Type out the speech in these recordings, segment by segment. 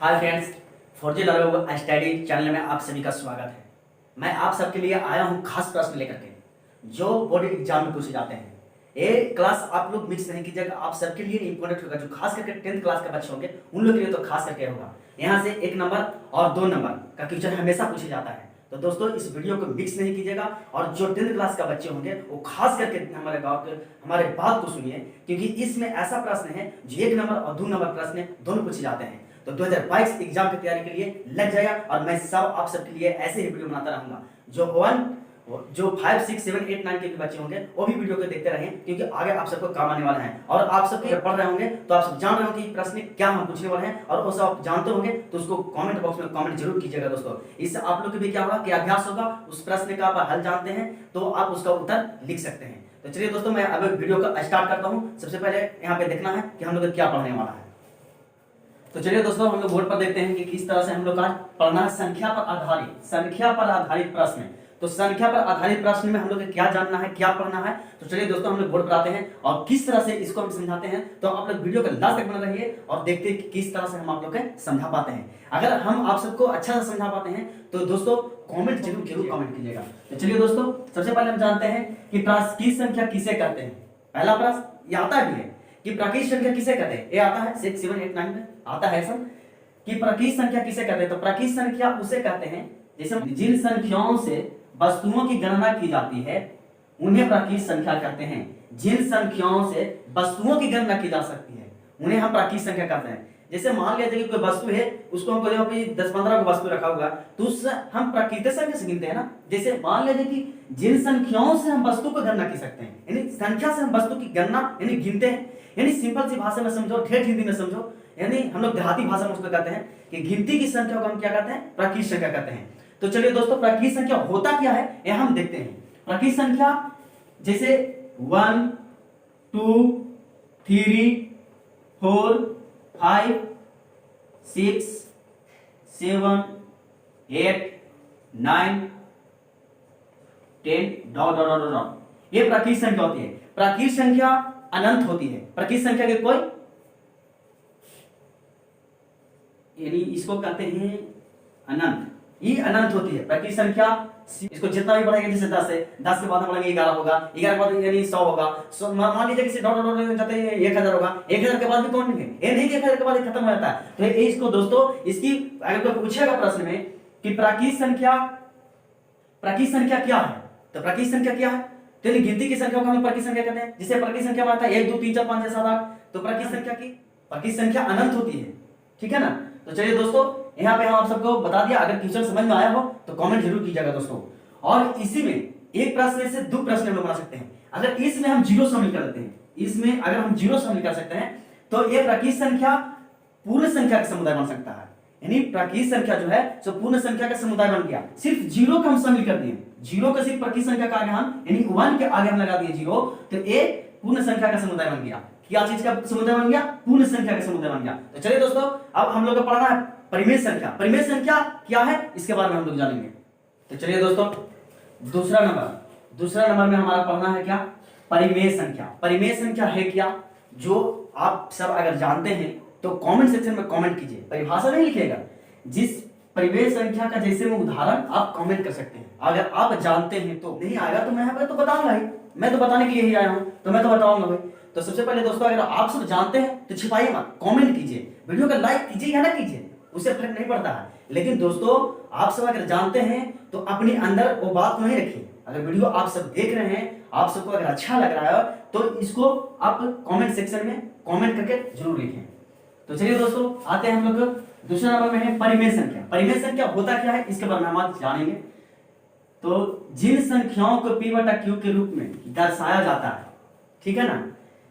हाय friends, फॉर्जी learning study channel में आप सभी का स्वागत है। मैं आप सबके लिए आया हूं खास प्रश्न लेकर के जो बोर्ड एग्जाम में पूछे जाते हैं। ये क्लास आप लोग मिक्स नहीं कीजिएगा, आप सबके लिए इंपॉर्टेंट होगा। जो खास करके 10th क्लास के बच्चे होंगे उन लोग के लिए तो खास करके होगा। यहाँ से 1 नंबर और 2 नंबर का क्वेश्चन हमेशा पूछा जाता है। तो दोस्तों इस वीडियो को मिक्स नहीं कीजिएगा और जो 10th क्लास का बच्चे होंगे वो खास करके हमारे बात को सुनिए, क्योंकि इसमें ऐसा प्रश्न है जो 1 नंबर और 2 नंबर प्रश्न दोनों पूछे जाते हैं। तो 2022 एग्जाम की तैयारी के लिए लग जाएगा और मैं सब आप सबके लिए ऐसे ही वीडियो बनाता रहूंगा। जो 5, 6, 7, 8, 9 के भी बच्चे होंगे वो भी वीडियो को देखते रहें, क्योंकि आगे आप सबको काम आने वाला है। और आप सब पढ़ रहे होंगे तो आप सब जान रहे होंगे कि प्रश्न क्या हम पूछने वाले हैं, और वो सब आप जानते होंगे तो उसको कमेंट बॉक्स में कमेंट जरूर कीजिएगा दोस्तों। इससे आप लोग को भी क्या होगा कि अभ्यास होगा, उस प्रश्न का आप हल जानते हैं तो आप उसका उत्तर लिख सकते हैं। तो चलिए दोस्तों मैं अब वीडियो को स्टार्ट करता हूँ। सबसे पहले यहाँ पे देखना है कि हम लोग क्या पढ़ने वाला है। तो चलिए दोस्तों हम लोग बोर्ड पर देखते हैं कि किस तरह से हम लोग का पढ़ना है। संख्या पर आधारित प्रश्न। तो संख्या पर आधारित प्रश्न में हम लोग क्या जानना है, क्या पढ़ना है। तो चलिए दोस्तों हम लोग बोर्ड पर आते हैं और किस तरह से इसको हम समझाते हैं। तो आप लोग वीडियो को लास्ट तक बने रहिए और देखते हैं कि किस तरह से हम आप लोग को समझा पाते हैं। अगर हम आप सबको अच्छा से समझा पाते हैं तो दोस्तों कमेंट जरूर कमेंट कीजिएगा। तो चलिए दोस्तों सबसे पहले हम जानते हैं कि प्राकृत संख्या किसे कहते हैं। पहला प्रश्न ये आता भी है कि प्राकृत संख्या किसे कहते हैं। ये आता है 6, 7, 8, 9 में आता है सब कि प्राकृत संख्या किसे कहते हैं। तो प्राकृत संख्या उसे कहते हैं जैसे जिन संख्याओं से वस्तुओं की गणना की जाती है उन्हें प्राकृत संख्या कहते हैं। जिन संख्याओं से वस्तुओं की गणना की जा सकती है उन्हें हम प्राकृत संख्या कहते हैं। जैसे मान लिया जाए कि कोई वस्तु है, उसको हमको यहाँ पे 10-15 को वस्तु रखा हुआ तो उससे हम प्राकृतिक संख्या से गिनते हैं ना। जैसे मान लिया जाए कि जिन संख्याओं से हम वस्तु को गणना कर सकते हैं, यानी संख्या से हम वस्तु की गणना यानी गिनते हैं। यानी सिंपल सी भाषा में समझो, ठेठ हिंदी में समझो, यानी हम लोग देहाती भाषा में उसको कहते हैं कि गिनती की संख्या को हम क्या कहते हैं, प्राकृत संख्या कहते हैं। तो चलिए दोस्तों प्राकृत संख्या होता क्या है यह हम देखते हैं। प्राकृत संख्या जैसे 1, 2, 3, 4, 5, 6, 7, 8, 9, 10 डॉट डॉट डॉट डॉट ये प्राकृत संख्या होती है। प्राकृत संख्या अनंत होती है। प्राकृत संख्या के कोई यानी इसको कहते हैं अनंत, ये अनंत होती है प्राकृत संख्या। इसको जितना भी बढ़ेगा, जैसे 10 है, 10 के बाद बढ़ेंगे 11 होगा, 11 के बाद यानी 100 होगा। मान लीजिए किसी डॉट डॉट डॉट जाते हैं 1000 होगा, 1000 के बाद भी कौन है, ये नहीं कि 1000 के बाद खत्म हो जाता है। तो इसको दोस्तों इसकी अगर कोई पूछेगा प्रश्न में कि प्राकृत संख्या क्या है, तो प्राकृत संख्या क्या है, तो गिनती की संख्या को हम प्राकृत संख्या कहते हैं। जिसे प्राकृत संख्या बनता है 1, 2, 3, 4, 5, 6, 7, 8, तो प्राकृत संख्या अनंत होती है। ठीक है ना। तो चलिए दोस्तों यहाँ पे हम आप सबको बता दिया। अगर क्वेश्चन समझ में आया हो तो कमेंट जरूर कीजिएगा दोस्तों। और इसी में एक प्रश्न से 2 प्रश्न हम लोग बना सकते हैं। अगर इसमें हम 0 शामिल कर देते हैं, इसमें अगर हम 0 शामिल कर सकते हैं तो ये प्राकृत संख्या पूर्ण संख्या का समुदाय बन सकता है। यानी प्राकृत संख्या जो है सो पूर्ण संख्या का समुदाय बन गया। सिर्फ 0 को हम शामिल कर दिए, 0 का सिर्फ प्राकृत संख्या का आगे हम यानी 1 के आगे हम लगा दिए 0, तो ये पूर्ण संख्या का समुदाय बन गया। क्या चीज का समुदाय बन गया, पूर्ण संख्या का समुदाय बन गया। तो चलिए दोस्तों अब हम लोग को पढ़ना है परिमेय संख्या। परिमेय संख्या क्या है इसके बारे में हम लोग जानेंगे। तो चलिए दोस्तों दूसरा नंबर में हमारा पढ़ना है क्या, परिमेय संख्या। परिमेय संख्या है क्या, जो आप सब अगर जानते हैं तो कमेंट सेक्शन में कमेंट कीजिए। परिभाषा नहीं लिखिएगा, जिस परिमेय संख्या का जैसे में उदाहरण आप कमेंट कर सकते हैं। अगर आप जानते हैं तो, नहीं आएगा तो मैं तो बताऊंगा ही, मैं तो बताने के लिए ही आया हूं तो मैं तो बताऊंगा भाई। तो सबसे पहले दोस्तों अगर आप सब जानते हैं तो छिपाइए मत, कमेंट कीजिए, वीडियो को लाइक कीजिए या ना कीजिए, उससे फर्क नहीं पड़ता है। लेकिन दोस्तों आप सब अगर जानते हैं तो अपने अंदर वो बात नहीं रखिए। अगर वीडियो आप सब देख रहे हैं, आप सबको अगर अच्छा लग रहा है तो इसको आप कमेंट सेक्शन में कमेंट करके जरूर लिखें। तो चलिए दोस्तों आते हैं हम लोग दूसरे नंबर में है परिमेय संख्या। परिमेय संख्या होता क्या है इसके बारे में हम जानेंगे। तो जिन संख्याओं को p/q के रूप में दर्शाया जाता है, ठीक है ना,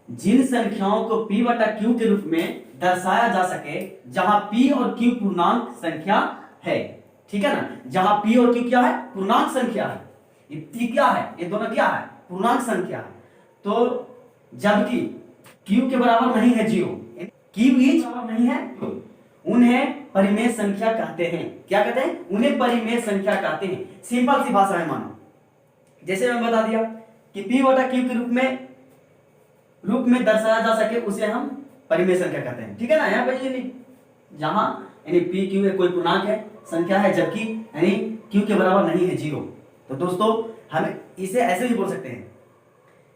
जिन संख्याओं को p/q के रूप में दर्शाया जा सके जहां p और q पूर्णांक संख्या है, ठीक है ना, जहां p और q क्या है, पूर्णांक संख्या है। ये p क्या है, ये दोनों क्या है, पूर्णांक संख्या है। तो जबकि q के बराबर नहीं है 0, q भी बराबर नहीं है, उन्हें परिमेय संख्या कहते हैं। क्या कहते हैं, उन्हें परिमेय संख्या कहते हैं। सिंपल सी भाषा में मानो, जैसे मैं बता दिया कि p/q के रूप में दर्शाया जा सके उसे हम परिमेय संख्या कहते हैं। ठीक है ना। यहाँ पे जहां यानी पी क्यू कोई पूर्णांक है संख्या है, जबकि यानी क्यू के बराबर नहीं है 0। तो दोस्तों हमें इसे ऐसे भी बोल सकते हैं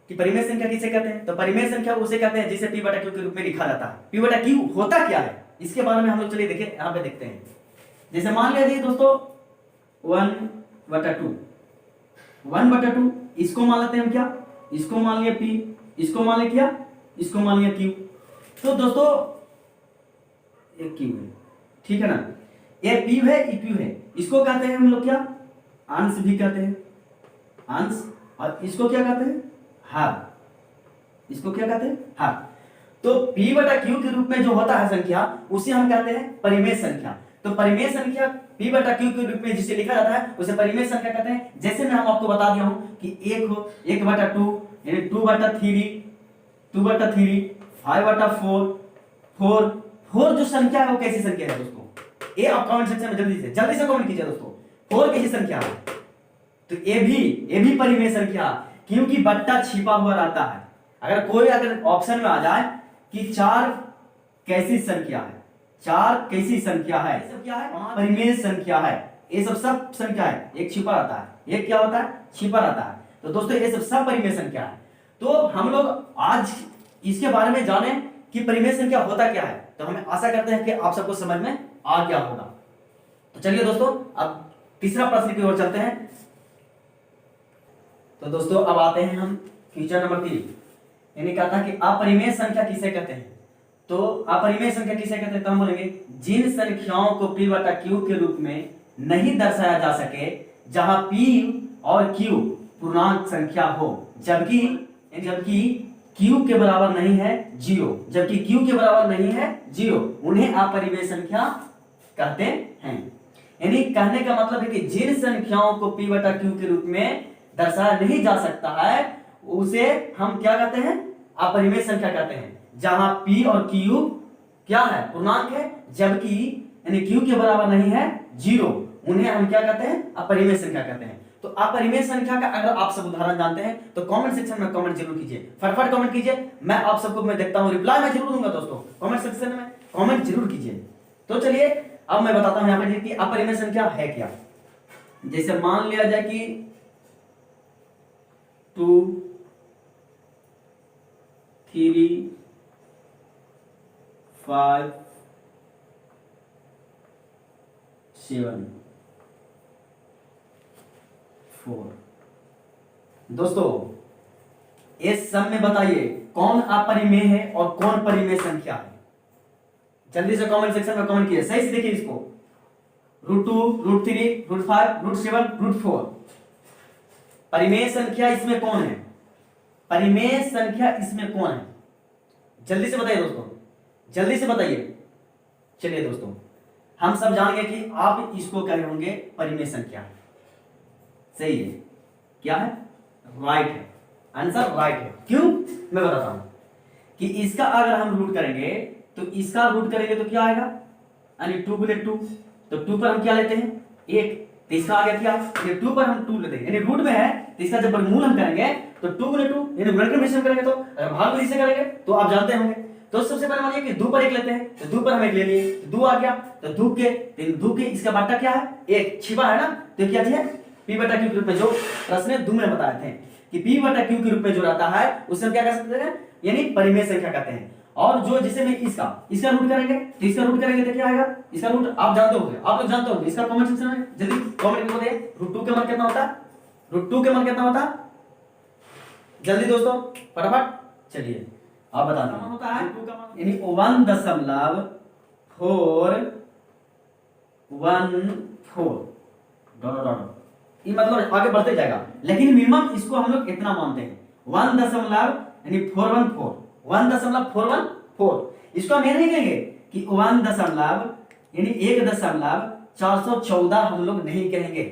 कि परिमेय संख्या किसे कहते हैं? तो परिमेय संख्या उसे कहते हैं जिसे p बटा q के रूप में लिखा जाता है। p बटा q होता क्या है इसके बारे में हम लोग चलिए देखिए, यहाँ पे देखते हैं। जैसे मान लीजिए दोस्तों 1/2, 1/2 इसको मान लेते हैं हम क्या, इसको मान लिया p, इसको मान लिया क्या, इसको मान लिया q। तो दोस्तों एक q है, ठीक है ना, ये p है, ये q है, इसको कहते हैं हम लोग क्या, अंश भी कहते हैं, अंश, और इसको क्या कहते हैं, हार, इसको क्या कहते हैं, हार। तो p बटा q के रूप में जो होता है संख्या उसे हम कहते हैं परिमेय संख्या। तो परिमेय संख्या p बटा q के रूप में जिसे लिखा जाता है उसे परिमेय संख्या कहते हैं। जैसे मैं हम आपको बता दिया हूं कि 1/2 यानी 2/3, 2/3, 5/4, 4 जो संख्या है वो कैसी संख्या है दोस्तों, ये आप कमेंट सेक्शन में जल्दी से कमेंट कीजिए दोस्तों, 4 कैसी संख्या है। तो ये भी परिमेय संख्या, क्योंकि बट्टा छिपा हुआ रहता है। अगर ऑप्शन में आ जाए कि 4 कैसी संख्या है, 4 कैसी संख्या है, सब क्या है, परिमेय संख्या है। ये सब संख्या है, एक छिपा रहता है, एक क्या होता है, छिपा रहता है। तो दोस्तों ये सब परिमेय संख्या है। तो हम लोग आज इसके बारे में जाने कि परिमेय संख्या होता क्या है। तो हमें आशा करते हैं कि आप सबको समझ में आ गया होगा। तो चलिए दोस्तों अब तीसरा प्रश्न की ओर चलते हैं। तो दोस्तों अब आते हैं हम क्वेश्चन नंबर 3, यानी कहता है कि अपरिमेय संख्या किसे कहते हैं। तो अपरिमेय संख्या किसे कहते हैं, तो हम बोलेंगे जिन संख्याओं को p बटा q के रूप में नहीं दर्शाया जा सके जहां p और q पूर्णांक संख्या हो, जबकि q के बराबर नहीं है 0, जबकि q के बराबर नहीं है 0, उन्हें अपरिमेय संख्या कहते हैं। यानी कहने का मतलब है कि जिन संख्याओं को p बटा q के रूप में दर्शाया नहीं जा सकता है उसे हम क्या कहते हैं, अपरिमेय संख्या कहते हैं। जहां p और q क्या है, पूर्णांक है, जबकि यानी q के बराबर नहीं है 0, उन्हें हम क्या कहते हैं, अपरिमेय संख्या कहते हैं। तो अपरिमेय संख्या का अगर आप सब उदाहरण जानते हैं तो कमेंट सेक्शन में कमेंट जरूर कीजिए, फटाफट कमेंट कीजिए, मैं आप सबको मैं देखता हूं, रिप्लाई मैं जरूर दूंगा दोस्तों, कमेंट सेक्शन में कमेंट जरूर कीजिए। तो चलिए अब मैं बताता हूं यहाँ पे कि अपरिमेय संख्या है क्या। जैसे मान लिया जाए कि 2, 3, 5, 7, 4। दोस्तों इस सब में बताइए कौन अपरिमेय है और कौन परिमेय संख्या है। जल्दी से कमेंट सेक्शन में कमेंट कीजिए, सही से देखिए इसको। √2, √3, √5, √7, √4 परिमेय संख्या इसमें कौन है, परिमेय संख्या इसमें कौन है, जल्दी से बताइए दोस्तों, जल्दी से बताइए। चलिए दोस्तों हम सब जान गए कि आप इसको कह रहे होंगे परिमेय संख्या, सही है, क्या है, राइट है, आंसर राइट है। क्यों, मैं बताता हूं कि इसका अगर हम रूट करेंगे तो इसका रूट करेंगे तो क्या आएगा, यानी 2 गुने 2, तो 2 पर हम क्या लेते हैं 1, तो इसका आ गया क्या, 2 पर हम 2 लेते हैं, यानी रूट में है तो इसका जब वर्गमूल हम करेंगे तो 2 गुने 2 यानी गुणनखंड में करेंगे, तो अगर भाग में से करेंगे तो आप जानते होंगे। तो सबसे पहले मानिए कि 2 पर 1 लेते हैं, तो 2 पर हम 1 ले लिए, तो 2 आ गया, तो 2 के इसका बाटा क्या है, 1 छिपा है ना, तो क्या है p बटा q के रूप में, जो प्रश्न 2 में बताए थे कि p बटा q के रूप में जो रहता है उसे हम क्या कह सकते हैं, यानी परिमेय संख्या कहते हैं। और जो जिसे में इसका रूट करेंगे तो इसका रूट करेंगे तो क्या आएगा, इसका रूट आप जानते होंगे, आप लोग जानते होंगे, इसका कमेंट सेक्शन में जल्दी कमेंट कर दे, √2 के मान कितना होता है, √2 के मान कितना होता है, जल्दी दोस्तों फटाफट चलिए आप बता दें, होता है यानी 1.414 ये मतलब आगे बढ़ते जाएगा, लेकिन मिनिमम इसको हम लोग इतना मानते हैं 1.414। इसको हम ये नहीं कहेंगे कि 1.414 हम लोग नहीं कहेंगे,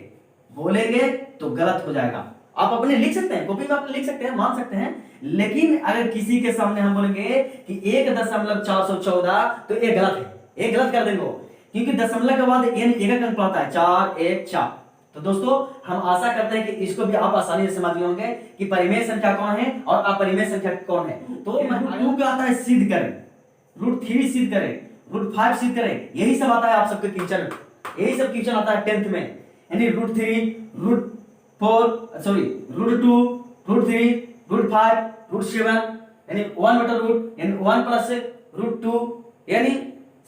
बोलेंगे तो गलत हो जाएगा। आप अपने लिख सकते हैं, कॉपी में आप लिख सकते हैं, मान सकते हैं, लेकिन अगर किसी के सामने हम बोलेंगे कि 1.414 तो ये गलत है, ये गलत कर देंगे, क्योंकि दशमलव के बाद एक अंक आता है 4, 1, 4। तो दोस्तों हम आशा करते हैं कि इसको भी आप आसानी से समझ गए होंगे कि परिमेय संख्या कौन है और अपरिमेय संख्या कौन है। तो √2 का आता है सिद्ध करें, √3 सिद्ध करें, √5 सिद्ध करें, यही सब आता है आप सबके क्वेश्चन, यही सब क्वेश्चन आता है 10th में। यानी √3, √4 सॉरी √2, √3, √5, √7 यानी 1/√, यानी 1 प्लस √2 यानी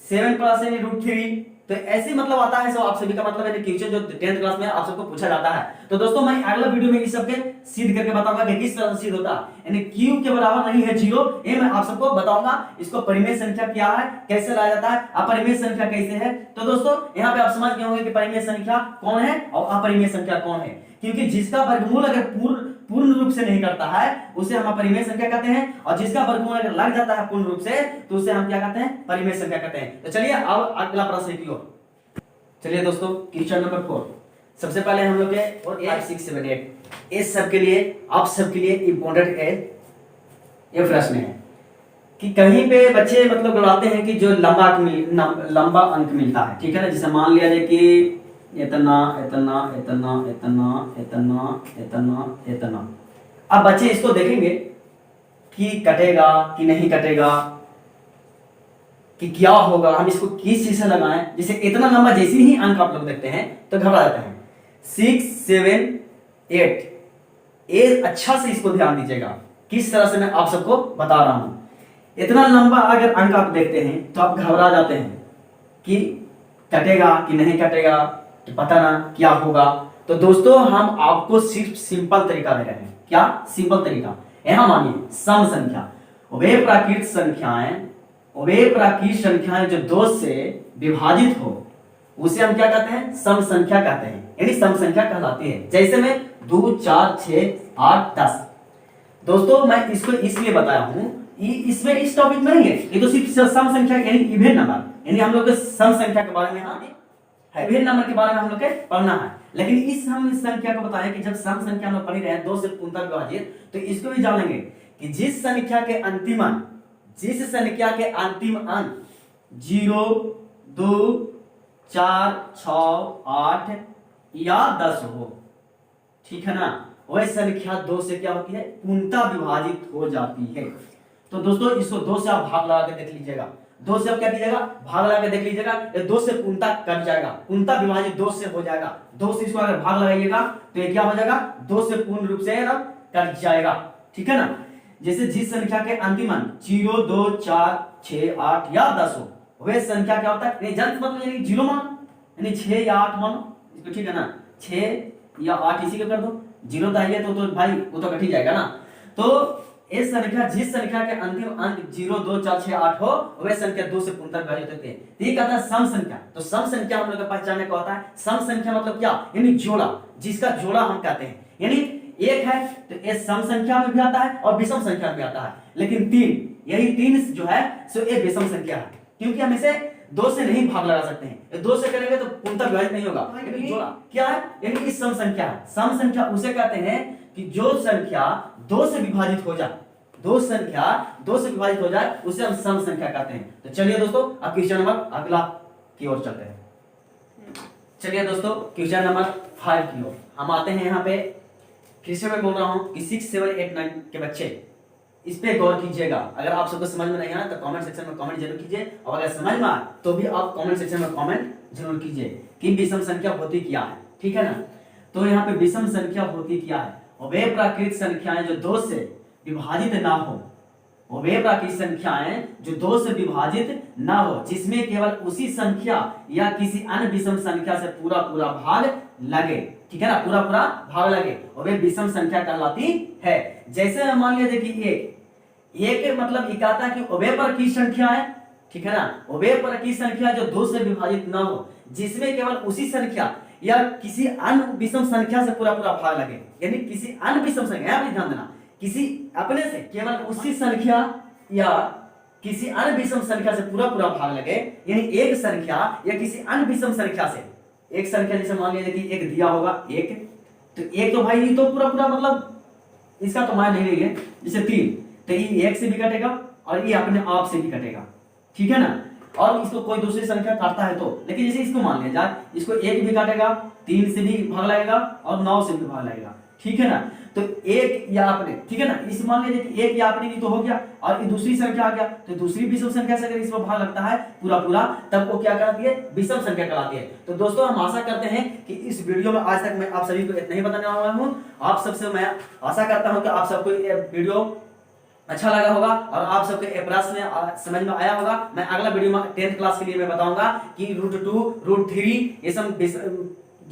7 प्लस यानी √3। तो ऐसे मतलब आता है सब आप सभी का मतलब है क्वेश्चन जो 10th क्लास में आप सबको पूछा जाता है। तो दोस्तों मैं अगला वीडियो में इस सबके सिद्ध करके बताऊंगा कि किस तरह से सिद्ध होता है। यानी क्यूब के बराबर नहीं है 0, ये मैं आप सबको बताऊंगा। इसको परिमेय संख्या क्या है, कैसे लाया जाता है, अपरिमेय संख्या कैसे है। तो दोस्तों यहाँ पे आप समझ गए होंगे कि परिमेय संख्या कौन है और अपरिमेय संख्या कौन है, क्योंकि जिसका वर्गमूल अगर पूर्ण रूप से नहीं करता है उसे हम अपरिमेय संख्या कहते हैं, और जिसका वर्गमूल अगर लग जाता है पूर्ण रूप से तो उसे हम क्या कहते हैं, परिमेय संख्या कहते हैं। तो चलिए अब अगला प्रश्न की ओर चलिए दोस्तों, क्वेश्चन नंबर 4। सबसे पहले हम लोग के और 5 6 7 8 इस सब के लिए आप सब के लिए इंपॉर्टेंट है ये प्रश्न है कि कहीं पे बच्चे मतलब बुलाते हैं कि जो लंबा अंक मिलता है, ठीक है ना। जैसे मान लिया जाए कि इतना इतना इतना इतना इतना इतना इतना। अब बच्चे इसको देखेंगे कि कटेगा कि नहीं कटेगा, कि क्या होगा, हम इसको किस चीज से लगाएं। जैसे इतना लंबा जैसे ही अंक आप लोग देखते हैं तो घबरा जाते हैं। 6 7 8 ये अच्छा से इसको ध्यान दीजिएगा किस तरह से मैं आप सबको बता रहा हूं। इतना लंबा अगर अंक आप देखते हैं तो आप घबरा जाते हैं कि कटेगा कि नहीं कटेगा, तो पता ना क्या होगा। तो दोस्तों हम आपको सिर्फ सिंपल तरीका दे रहे हैं। क्या सिंपल तरीका? यहां मानिए सम संख्या, वे प्राकृत संख्याएं जो 2 से विभाजित हो उसे हम क्या कहते हैं, सम संख्या कहते हैं, यानी सम संख्या कहलाती है। जैसे में 2 4 6 8 10। दोस्तों मैं इसको इसलिए बताया हूं, इसमें इस टॉपिक में नहीं है, ये तो सिर्फ सम संख्या यानी इवन नंबर, यानी हम लोग सम संख्या के बारे में इवन नंबर के बारे में हम लोग के पढ़ना है। लेकिन इस हम इस संख्या को बताएं कि जब सम संख्या हम लोग पढ़ रहे हैं 2 से पूर्णतः विभाजित, तो इसको भी जानेंगे कि जिस संख्या के अंतिम अंक 0 2 4 6 8 या 10 हो, ठीक है ना, वह संख्या 2 से क्या होती है, पूर्णतः विभाजित हो जाती है। तो दोस्तों इसको 2 से आप भाग लगा के देख लीजिएगा, 2 से आप क्या कीजिएगा, भाग लगा के देख लीजिएगा, ये 2 से पूर्णतः कट जाएगा, पूर्णतः विभाजित 2 से हो जाएगा। 2 से इसको अगर भाग लगाइएगा तो ये क्या हो जाएगा, 2 से पूर्ण रूप से कट जाएगा, ठीक है ना। जैसे जिस संख्या के अंतिम अंक 0 2 4 6 8 या 10 हो, वह संख्या क्या होता है, जंत मतलब यानी 0 मानो, यानी 6 या 8 मानो इसको, ठीक है ना। 6 या 8 इसी को कर दो, 0 तो आइए तो भाई वो तो कट ही जाएगा ना। तो इस संख्या जिस संख्या के अंतिम अंक 0 2 4 6 8 हो, वह संख्या 2 से पूर्णतः विभाजित होती है। ठीक कहता है सम संख्या। तो सम संख्या हम लोग को पहचानने का होता है, सम संख्या मतलब क्या, यानी जोड़ा, जिसका जोड़ा हम कहते हैं। यानी एक है तो ये सम संख्या में भी आता है और विषम संख्या में भी आता है, लेकिन 3 यही 3 जो है सो ये विषम संख्या है, क्योंकि हम इसे 2 से नहीं भाग लगा सकते हैं। 2 से करेंगे तो पूर्णतः विभाजित नहीं होगा, लेकिन जोड़ा क्या है, यानी सम संख्या है। सम संख्या उसे कहते हैं कि जो संख्या 2 से विभाजित हो जाए, 2 संख्या 2 से विभाजित हो जाए उसे हम सम संख्या कहते हैं। तो चलिए दोस्तों अब क्वेश्चन नंबर अगला की ओर चलते हैं। चलिए दोस्तों क्वेश्चन नंबर 5 की ओर हम आते हैं। यहाँ पे फिर से मैं बोल रहा हूं कि 6 7 8 9 के बच्चे इस पे गौर कीजिएगा। अगर आप सबको समझ में नहीं आया तो कमेंट सेक्शन में कमेंट जरूर कीजिए, और अगर समझ में आए तो भी आप कमेंट सेक्शन में कमेंट जरूर कीजिए कि विषम संख्या होती क्या है, ठीक है ना। तो यहाँ पे विषम संख्या होती क्या है, और वे प्राकृत संख्याएं जो 2 से विभाजित ना हो, और वे प्राकृत संख्याएं जो 2 से विभाजित ना हो, जिसमें केवल उसी संख्या या किसी अन्य विषम संख्या से पूरा पूरा भाग लगे, ठीक है ना, पूरा पूरा भाग लगे, और वे विषम संख्या कहलाती है। जैसे मान लीजिए कि एक मतलब इकाता की उभयपर की संख्या है, ठीक है ना, उभयपर की संख्या जो 2 से विभाजित ना हो, जिसमें केवल उसी संख्या या किसी अन्य विषम संख्या से पूरा पूरा भाग लगे, यानी किसी अन्य विषम संख्या, यहाँ पे ध्यान देना, किसी अपने से केवल उसी संख्या या किसी अन्य विषम संख्या से पूरा पूरा भाग लगे, यानी एक संख्या या किसी अन्य विषम संख्या से, एक संख्या जैसे मान लीजिए कि एक दिया होगा एक, तो एक तो भाई नहीं तो पूरा पूरा मतलब इसका तो मान नहीं रही है, जैसे 3 तो ये 1 से भी कटेगा और ये अपने आप से भी कटेगा, ठीक है ना। और इसको कोई दूसरी संख्या काटता है तो, लेकिन जैसे इसको मान लिया जाए, इसको 1 भी काटेगा, 3 से भी भाग लगेगा और 9 से भी भाग लगेगा, ठीक है ना। तो एक या आपने, ठीक है ना, इस मान लीजिए कि एक या आपने भी तो हो गया, और ये दूसरी संख्या आ गया, तो दूसरी विषम संख्या से अगर इसमें भाग लगता है पूरा पूरा, तब वो क्या कहलाती है, विषम संख्या कहलाती है। तो दोस्तों हम आशा करते हैं कि इस वीडियो में आज तक मैं आप सभी को इतना ही बताने वाला हूं। आप सबसे मैं आशा करता हूं कि आप सबको ये वीडियो अच्छा लगा होगा और आप सबके प्रश्न समझ में आया होगा। मैं अगला वीडियो में 10th क्लास के लिए मैं बताऊंगा कि √2 √3 ये सब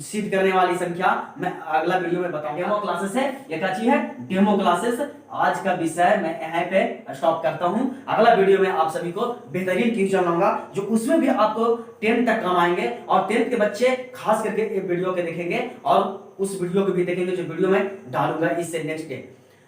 सिद्ध करने वाली संख्या मैं अगला वीडियो में बताऊंगा। डेमो क्लासेस है, ये क्या चीज है, डेमो क्लासेस। आज का विषय मैं यहाँ पे स्टॉप करता हूं। अगला वीडियो में आप सभी को बेहतरीन ट्यूशन लाऊंगा जो उसमें भी आपको 10th तक काम आएंगे, और 10th के बच्चे खास करके ये वीडियो के देखेंगे और उस वीडियो को भी देखेंगे जो वीडियो में डालूंगा इससे नेक्स्ट डे।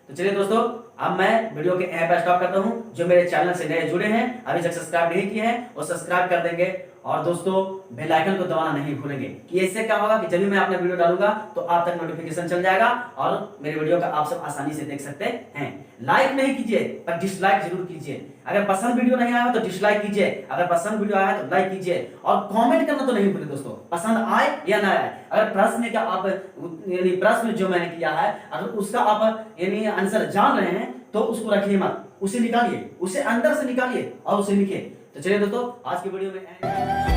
तो चलिए दोस्तों, अब मैं वीडियो के यहाँ पे स्टॉप करता हूं। जो मेरे चैनल से नए जुड़े हैं, अभी तक सब्सक्राइब नहीं किए हैं, वो सब्सक्राइब कर देंगे, और दोस्तों बेल आइकन को दबाना नहीं भूलेंगे कि इससे क्या होगा कि जब भी मैं अपना वीडियो डालूंगा तो आप तक नोटिफिकेशन चल जाएगा और मेरे वीडियो का आप सब आसानी से देख सकते हैं। लाइक नहीं कीजिए पर डिसलाइक जरूर कीजिए। अगर पसंद वीडियो नहीं आया तो डिसलाइक कीजिए, अगर पसंद वीडियो आया तो लाइक कीजिए, और कमेंट करना तो नहीं भूलिए दोस्तों, पसंद आए या ना आए। अगर प्रश्न का आप यानी प्रश्न जो मैंने किया है अगर उसका आप यानी आंसर जान रहे हैं तो उसको रखिए मत, उसे निकालिए, उसे अंदर से निकालिए और उसे लिखिए। तो चलिए दोस्तों, आज की वीडियो में